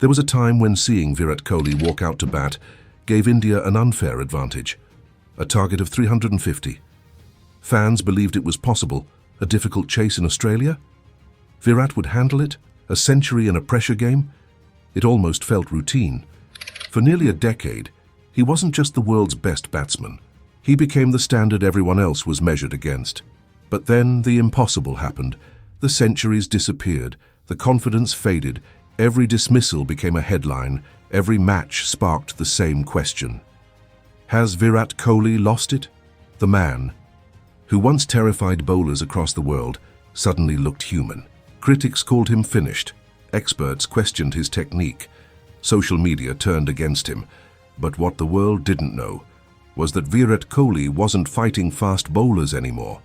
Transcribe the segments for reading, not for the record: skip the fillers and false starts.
There was a time when seeing Virat Kohli walk out to bat gave India an unfair advantage. A target of 350. Fans believed it was possible, a difficult chase in Australia. Virat would handle it, a century in a pressure game. It almost felt routine. For nearly a decade, he wasn't just the world's best batsman. He became the standard everyone else was measured against. But then the impossible happened. The centuries disappeared, the confidence faded, every dismissal became a headline, every match sparked the same question. Has Virat Kohli lost it? The man, who once terrified bowlers across the world, suddenly looked human. Critics called him finished. Experts questioned his technique. Social media turned against him. But what the world didn't know was that Virat Kohli wasn't fighting fast bowlers anymore.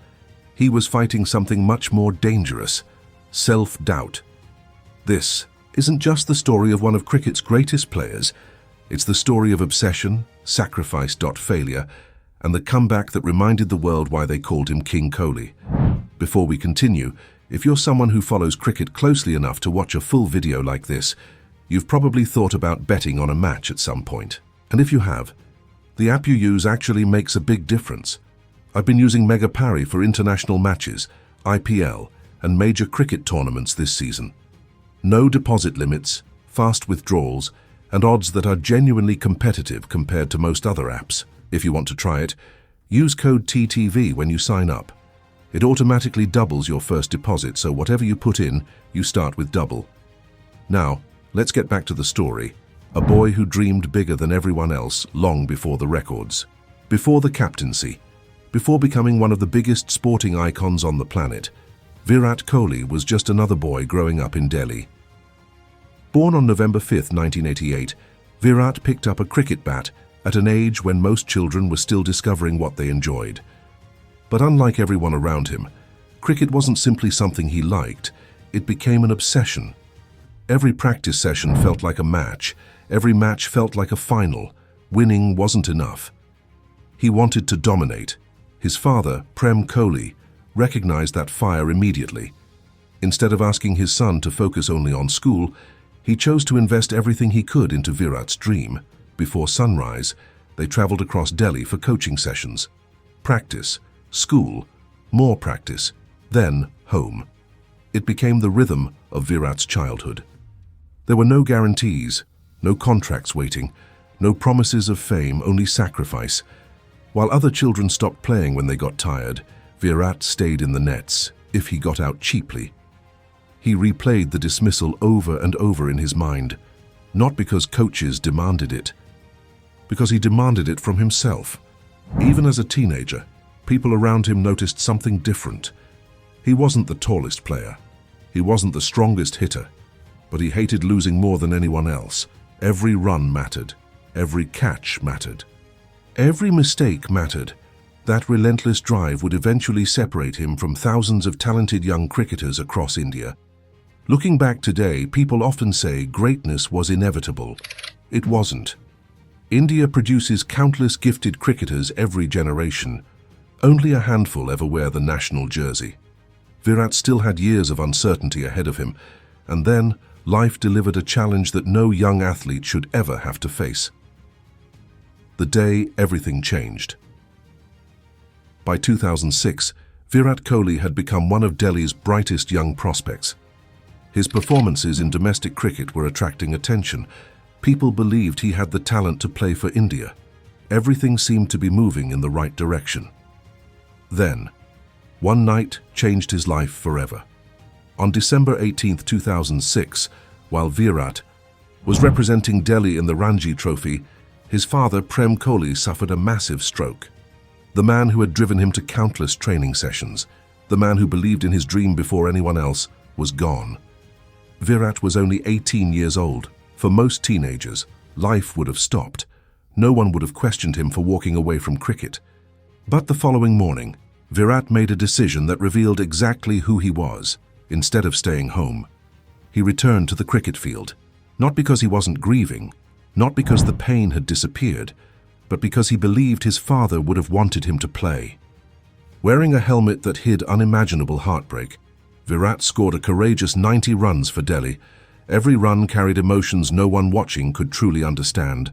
He was fighting something much more dangerous: self-doubt. This isn't just the story of one of cricket's greatest players. It's the story of obsession, sacrifice, failure, and the comeback that reminded the world why they called him King Kohli. Before we continue, if you're someone who follows cricket closely enough to watch a full video like this, you've probably thought about betting on a match at some point. And if you have, the app you use actually makes a big difference. I've been using Mega Pari for international matches, IPL, and major cricket tournaments this season. No deposit limits, fast withdrawals, and odds that are genuinely competitive compared to most other apps. If you want to try it, use code TTV when you sign up. It automatically doubles your first deposit, so whatever you put in, you start with double. Now, let's get back to the story. A boy who dreamed bigger than everyone else long before the records. Before the captaincy. Before becoming one of the biggest sporting icons on the planet, Virat Kohli was just another boy growing up in Delhi. Born on November 5, 1988, Virat picked up a cricket bat at an age when most children were still discovering what they enjoyed. But unlike everyone around him, cricket wasn't simply something he liked, it became an obsession. Every practice session felt like a match, every match felt like a final. Winning wasn't enough. He wanted to dominate. His father, Prem Kohli, recognized that fire immediately. Instead of asking his son to focus only on school, he chose to invest everything he could into Virat's dream. Before sunrise, they traveled across Delhi for coaching sessions. Practice, school, more practice, then home. It became the rhythm of Virat's childhood. There were no guarantees, no contracts waiting, no promises of fame, only sacrifice. While other children stopped playing when they got tired, Virat stayed in the nets, if he got out cheaply. He replayed the dismissal over and over in his mind, not because coaches demanded it, because he demanded it from himself. Even as a teenager, people around him noticed something different. He wasn't the tallest player. He wasn't the strongest hitter, but he hated losing more than anyone else. Every run mattered. Every catch mattered. Every mistake mattered. That relentless drive would eventually separate him from thousands of talented young cricketers across India. Looking back today, people often say greatness was inevitable. It wasn't. India produces countless gifted cricketers every generation. Only a handful ever wear the national jersey. Virat still had years of uncertainty ahead of him, and then life delivered a challenge that no young athlete should ever have to face. The day everything changed. By 2006, Virat Kohli had become one of Delhi's brightest young prospects. His performances in domestic cricket were attracting attention. People believed he had the talent to play for India. Everything seemed to be moving in the right direction. Then, one night changed his life forever. On December 18, 2006, while Virat was representing Delhi in the Ranji Trophy, his father Prem Kohli suffered a massive stroke. The man who had driven him to countless training sessions, the man who believed in his dream before anyone else, was gone. Virat was only 18 years old. For most teenagers, life would have stopped. No one would have questioned him for walking away from cricket. But the following morning, Virat made a decision that revealed exactly who he was. Instead of staying home, he returned to the cricket field. Not because he wasn't grieving, not because the pain had disappeared, but because he believed his father would have wanted him to play. Wearing a helmet that hid unimaginable heartbreak, Virat scored a courageous 90 runs for Delhi, Every run carried emotions no one watching could truly understand.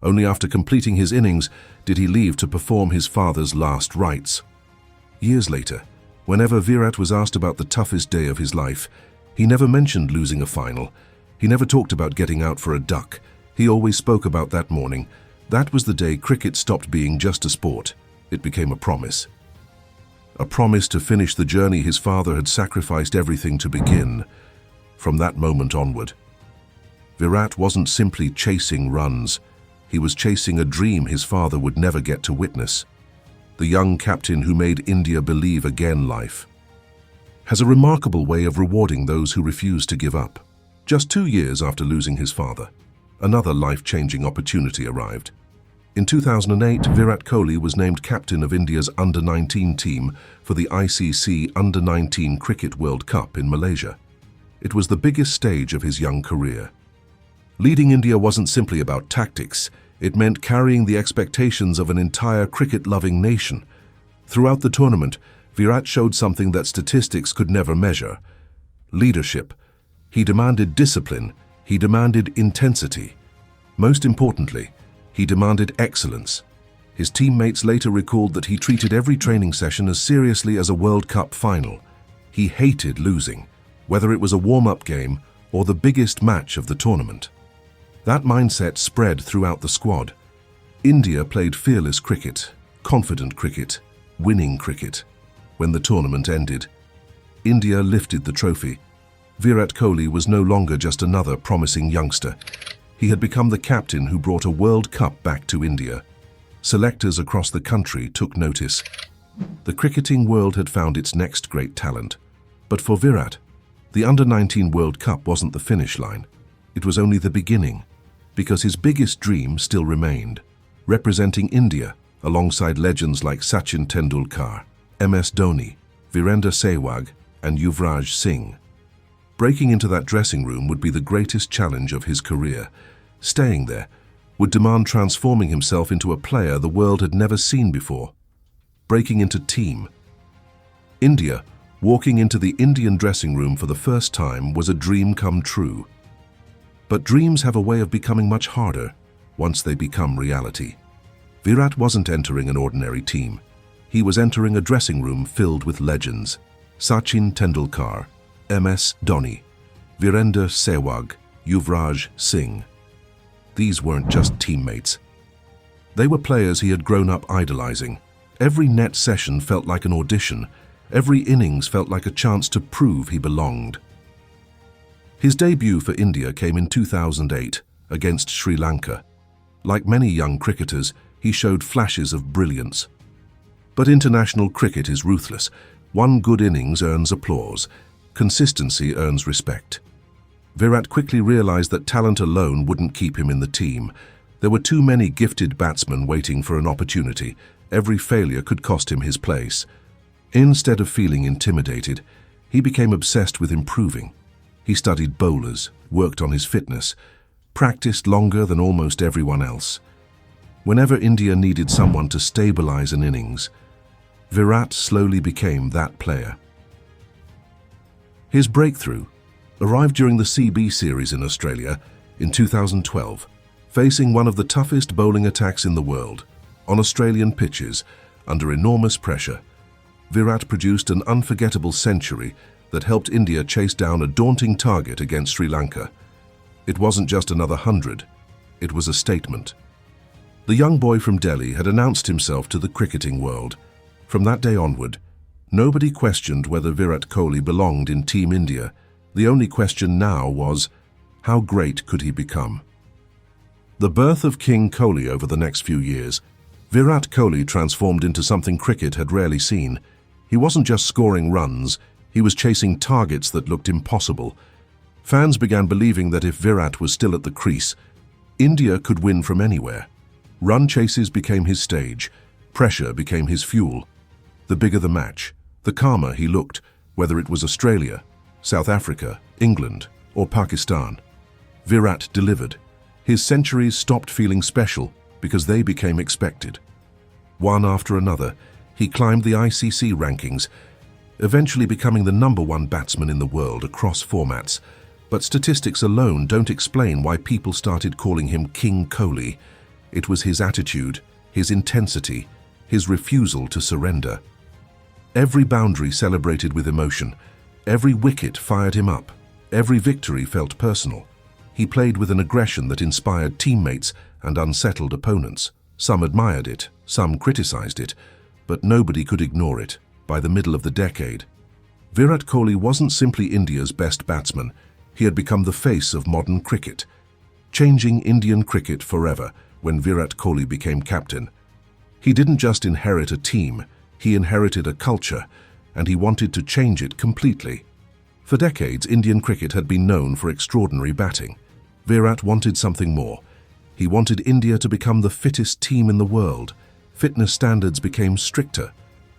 Only after completing his innings did he leave to perform his father's last rites. Years later, whenever Virat was asked about the toughest day of his life, he never mentioned losing a final. He never talked about getting out for a duck. He always spoke about that morning. That was the day cricket stopped being just a sport. It became a promise. A promise to finish the journey his father had sacrificed everything to begin. From that moment onward, Virat wasn't simply chasing runs. He was chasing a dream his father would never get to witness. The young captain who made India believe again life has a remarkable way of rewarding those who refuse to give up. Just 2 years after losing his father, another life-changing opportunity arrived. In 2008, Virat Kohli was named captain of India's Under-19 team for the ICC Under-19 Cricket World Cup in Malaysia. It was the biggest stage of his young career. Leading India wasn't simply about tactics. It meant carrying the expectations of an entire cricket-loving nation. Throughout the tournament, Virat showed something that statistics could never measure: leadership. He demanded discipline. He demanded intensity. Most importantly, he demanded excellence. His teammates later recalled that he treated every training session as seriously as a World Cup final. He hated losing, whether it was a warm-up game or the biggest match of the tournament. That mindset spread throughout the squad. India played fearless cricket, confident cricket, winning cricket. When the tournament ended, India lifted the trophy. Virat Kohli was no longer just another promising youngster. He had become the captain who brought a World Cup back to India. Selectors across the country took notice. The cricketing world had found its next great talent. But for Virat, the Under-19 World Cup wasn't the finish line. It was only the beginning, because his biggest dream still remained: representing India alongside legends like Sachin Tendulkar, MS Dhoni, Virendra Sehwag, and Yuvraj Singh. Breaking into that dressing room would be the greatest challenge of his career. Staying there would demand transforming himself into a player the world had never seen before. Breaking into team. India, walking into the Indian dressing room for the first time, was a dream come true. But dreams have a way of becoming much harder once they become reality. Virat wasn't entering an ordinary team. He was entering a dressing room filled with legends: Sachin Tendulkar, MS Dhoni, Virendra Sehwag, Yuvraj Singh. These weren't just teammates. They were players he had grown up idolizing. Every net session felt like an audition. Every innings felt like a chance to prove he belonged. His debut for India came in 2008 against Sri Lanka. Like many young cricketers, he showed flashes of brilliance. But international cricket is ruthless. One good innings earns applause. Consistency earns respect. Virat quickly realized that talent alone wouldn't keep him in the team. There were too many gifted batsmen waiting for an opportunity. Every failure could cost him his place. Instead of feeling intimidated, he became obsessed with improving. He studied bowlers, worked on his fitness, practiced longer than almost everyone else. Whenever India needed someone to stabilize an innings, Virat slowly became that player. His breakthrough arrived during the CB series in Australia in 2012, facing one of the toughest bowling attacks in the world. On Australian pitches, under enormous pressure, Virat produced an unforgettable century that helped India chase down a daunting target against Sri Lanka. It wasn't just another 100, it was a statement. The young boy from Delhi had announced himself to the cricketing world. From that day onward, nobody questioned whether Virat Kohli belonged in Team India. The only question now was, how great could he become? The birth of King Kohli over the next few years, Virat Kohli transformed into something cricket had rarely seen. He wasn't just scoring runs, he was chasing targets that looked impossible. Fans began believing that if Virat was still at the crease, India could win from anywhere. Run chases became his stage, pressure became his fuel. The bigger the match, the calmer he looked, whether it was Australia, South Africa, England, or Pakistan. Virat delivered. His centuries stopped feeling special because they became expected. One after another, he climbed the ICC rankings, eventually becoming the #1 batsman in the world across formats. But statistics alone don't explain why people started calling him King Kohli. It was his attitude, his intensity, his refusal to surrender. Every boundary celebrated with emotion, every wicket fired him up, every victory felt personal. He played with an aggression that inspired teammates and unsettled opponents. Some admired it, some criticized it, but nobody could ignore it. By the middle of the decade, Virat Kohli wasn't simply India's best batsman, he had become the face of modern cricket, changing Indian cricket forever when Virat Kohli became captain. He didn't just inherit a team, he inherited a culture, and he wanted to change it completely. For decades, Indian cricket had been known for extraordinary batting. Virat wanted something more. He wanted India to become the fittest team in the world. Fitness standards became stricter.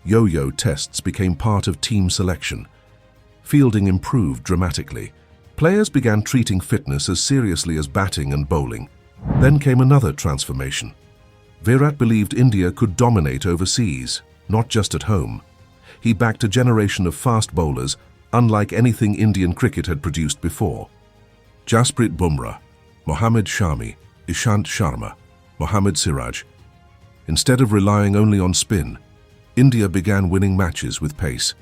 Yo-yo tests became part of team selection. Fielding improved dramatically. Players began treating fitness as seriously as batting and bowling. Then came another transformation. Virat believed India could dominate overseas, not just at home. He backed a generation of fast bowlers, unlike anything Indian cricket had produced before. Jasprit Bumrah, Mohammad Shami, Ishant Sharma, Mohammad Siraj. Instead of relying only on spin, India began winning matches with pace.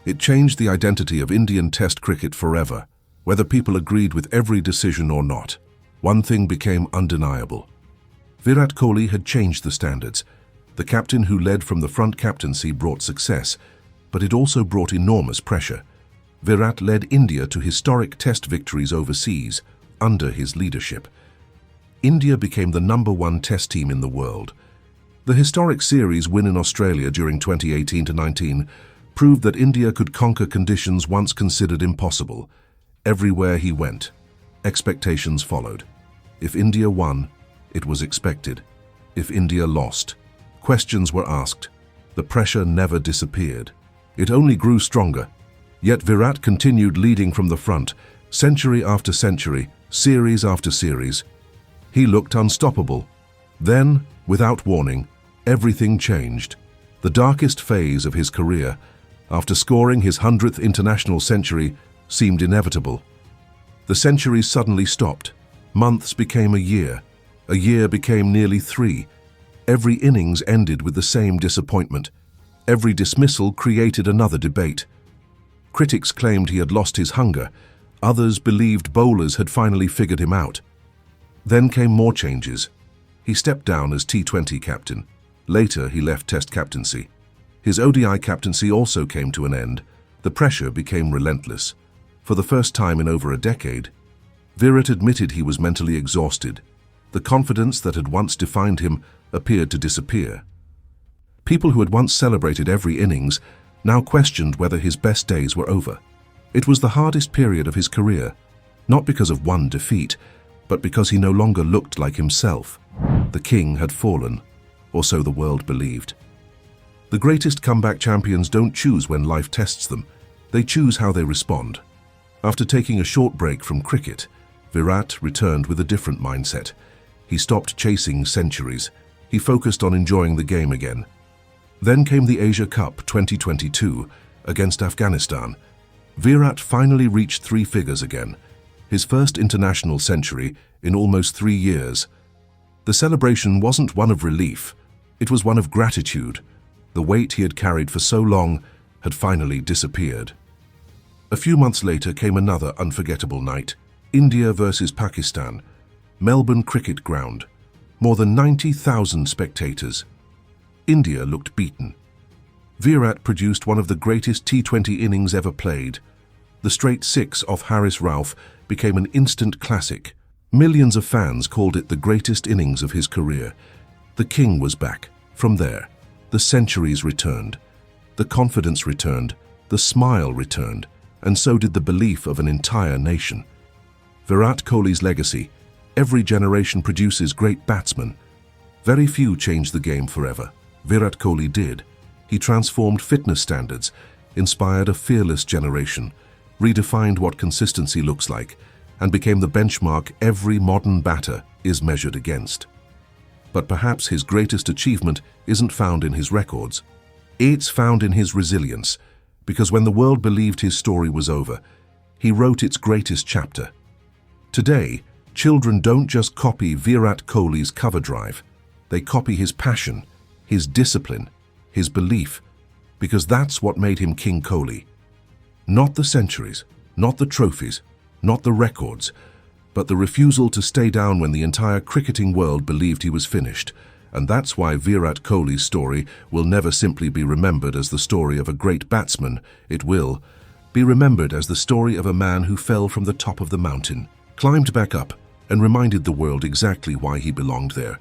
It changed the identity of Indian Test cricket forever, whether people agreed with every decision or not. One thing became undeniable. Virat Kohli had changed the standards. The captain who led from the front captaincy brought success, but it also brought enormous pressure. Virat led India to historic Test victories overseas under his leadership. India became the #1 Test team in the world. The historic series win in Australia during 2018-19 proved that India could conquer conditions once considered impossible. Everywhere he went, expectations followed. If India won, it was expected. If India lost, questions were asked. The pressure never disappeared. It only grew stronger. Yet Virat continued leading from the front, century after century, series after series. He looked unstoppable. Then, without warning, everything changed. The darkest phase of his career, after scoring his 100th international century, seemed inevitable. The centuries suddenly stopped. Months became a year became nearly 3. Every innings ended with the same disappointment. Every dismissal created another debate. Critics claimed he had lost his hunger. Others believed bowlers had finally figured him out. Then came more changes. He stepped down as T20 captain. Later, he left Test captaincy. His ODI captaincy also came to an end. The pressure became relentless. For the first time in over a decade, Virat admitted he was mentally exhausted. The confidence that had once defined him appeared to disappear. People who had once celebrated every innings now questioned whether his best days were over. It was the hardest period of his career, not because of one defeat, but because he no longer looked like himself. The king had fallen, or so the world believed. The greatest comeback champions don't choose when life tests them, they choose how they respond. After taking a short break from cricket, Virat returned with a different mindset. He stopped chasing centuries. He focused on enjoying the game again. Then came the Asia Cup 2022 against Afghanistan. Virat finally reached 3 figures again, his first international century in almost 3 years. The celebration wasn't one of relief, it was one of gratitude. The weight he had carried for so long had finally disappeared. A few months later came another unforgettable night. India versus Pakistan, Melbourne Cricket Ground. More than 90,000 spectators. India looked beaten. Virat produced one of the greatest T20 innings ever played. The straight 6 off Haris Rauf became an instant classic. Millions of fans called it the greatest innings of his career. The king was back. From there, the centuries returned. The confidence returned. The smile returned. And so did the belief of an entire nation. Virat Kohli's legacy. Every generation produces great batsmen. Very few change the game forever. Virat Kohli did. He transformed fitness standards, inspired a fearless generation, redefined what consistency looks like, and became the benchmark every modern batter is measured against. But perhaps his greatest achievement isn't found in his records. It's found in his resilience, because when the world believed his story was over, He wrote its greatest chapter. Today, children don't just copy Virat Kohli's cover drive. They copy his passion, his discipline, his belief, because that's what made him King Kohli. Not the centuries, not the trophies, not the records, but the refusal to stay down when the entire cricketing world believed he was finished. And that's why Virat Kohli's story will never simply be remembered as the story of a great batsman. It will be remembered as the story of a man who fell from the top of the mountain, climbed back up, and reminded the world exactly why he belonged there.